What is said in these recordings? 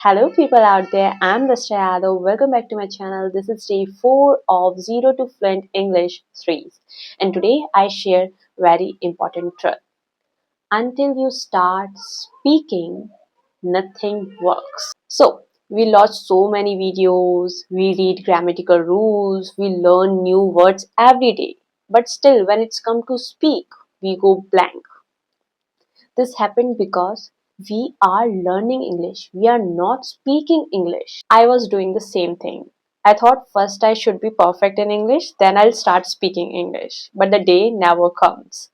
Hello people out there, I'm Mr. Yadav. Welcome back to my channel. This is day 4 of 0 to Fluent English series. And today I share very important truth. Until you start speaking, nothing works. So, we watch so many videos, we read grammatical rules, we learn new words every day. But still, when it's come to speak, we go blank. This happened because we are learning English. We are not speaking English. I was doing the same thing. I thought first I should be perfect in English, then I'll start speaking English. But the day never comes.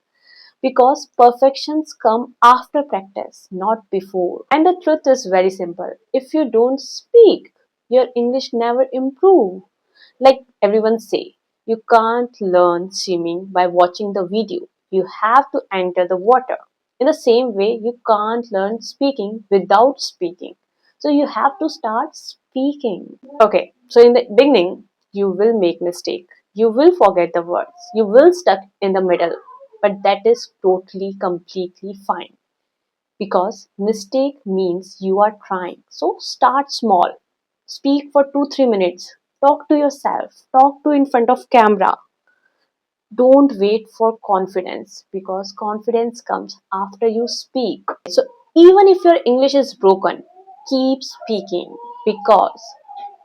Because perfections come after practice, not before. And the truth is very simple. If you don't speak, your English never improve. Like everyone say, you can't learn swimming by watching the video. You have to enter the water. In the same way, you can't learn speaking without speaking. So you have to start speaking. Okay, so in the beginning, you will make mistake. You will forget the words. You will stuck in the middle. But that is totally, completely fine. Because mistake means you are trying. So start small. Speak for 2-3 minutes. Talk to yourself. Talk to in front of camera. Don't wait for confidence because confidence comes after you speak. So even if your English is broken, keep speaking because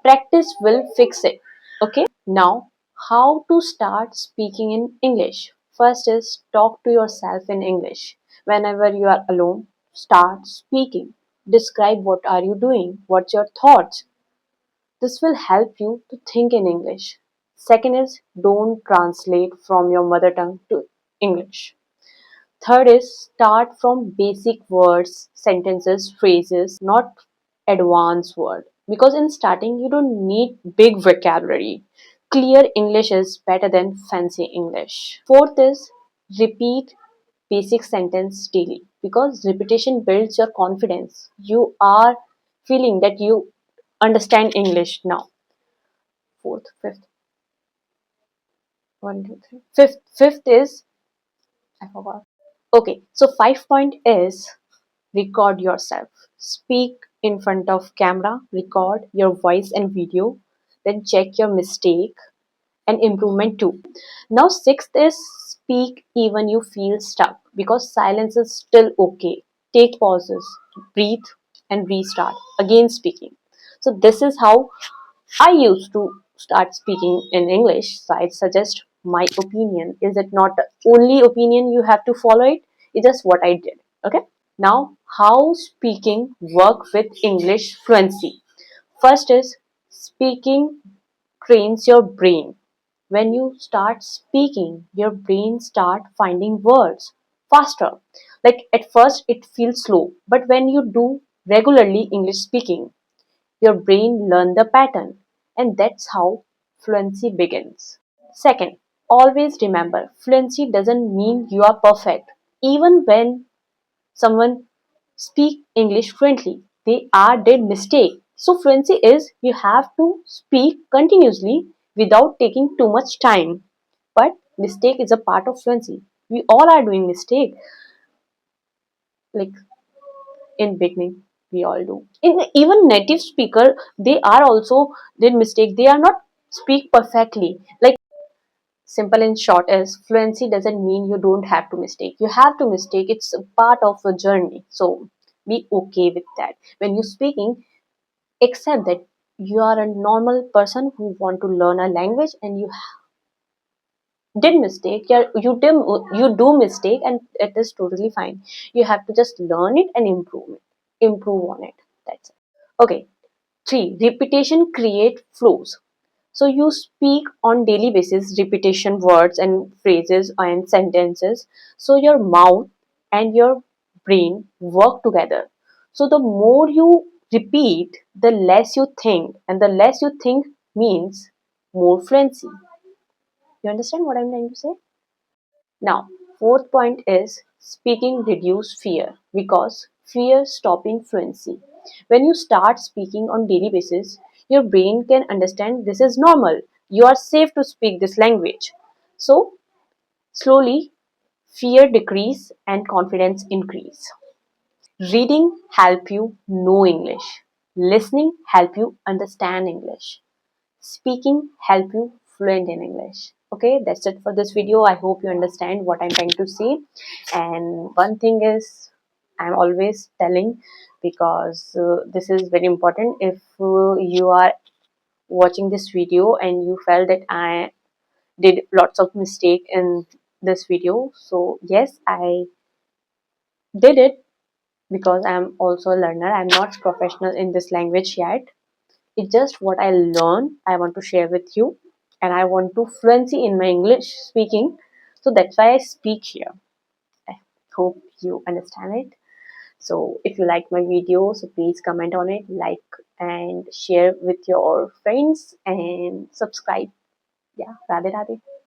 practice will fix it. Okay? Now, how to start speaking in English? First is talk to yourself in English. Whenever you are alone, start speaking. Describe what are you doing? What's your thoughts? This will help you to think in English. Second is don't translate from your mother tongue to English. Third is start from basic words, sentences, phrases, not advanced word. Because in starting you don't need big vocabulary. Clear English is better than fancy English. Fourth is repeat basic sentence daily because repetition builds your confidence. You are feeling that you understand English now. Fourth, fifth, one, two, three. Fifth is I forgot. Okay, so 5 point is record yourself. Speak in front of camera, record your voice and video, then check your mistake and improvement too. Now sixth is speak even you feel stuck because silence is still okay. Take pauses, breathe and restart. Again speaking. So this is how I used to start speaking in English, so I suggest my opinion. Is it not the only opinion you have to follow it? It's just what I did. Okay. Now, how speaking work with English fluency? First is speaking trains your brain. When you start speaking, your brain start finding words faster. Like at first it feels slow, but when you do regularly English speaking, your brain learn the pattern, and that's how fluency begins. Second, always remember fluency doesn't mean you are perfect. Even when someone speak English fluently, they are did mistake. So fluency is you have to speak continuously without taking too much time. But mistake is a part of fluency. We all are doing mistake. Like in beginning we all do in even native speaker they are also did mistake, they are not speak perfectly. Like simple and short is fluency doesn't mean you don't have to mistake, you have to mistake, it's a part of a journey. So be okay with that. When you speaking, accept that you are a normal person who want to learn a language and you did mistake, you do mistake and it is totally fine. You have to just learn it and improve on it. That's it. Okay. 3. Repetition create flows. So you speak on daily basis repetition words and phrases and sentences. So your mouth and your brain work together. So the more you repeat, the less you think, and the less you think means more fluency. You understand what I'm trying to say? Now, fourth point is speaking reduce fear because fear stopping fluency. When you start speaking on daily basis, your brain can understand this is normal. You are safe to speak this language. So, slowly fear decrease and confidence increase. Reading help you know English. Listening help you understand English. Speaking help you fluent in English. Okay, that's it for this video. I hope you understand what I'm trying to say. And one thing is, I'm always telling, because this is very important. If you are watching this video and you felt that I did lots of mistake in this video, so yes, I did it, because I'm also a learner. I'm not professional in this language yet. It's just what I learned, I want to share with you, and I want to fluency in my English speaking. So that's why I speak here. I hope you understand it. So if you like my video, so please comment on it, like and share with your friends and subscribe. Yeah, Radhe Radhe.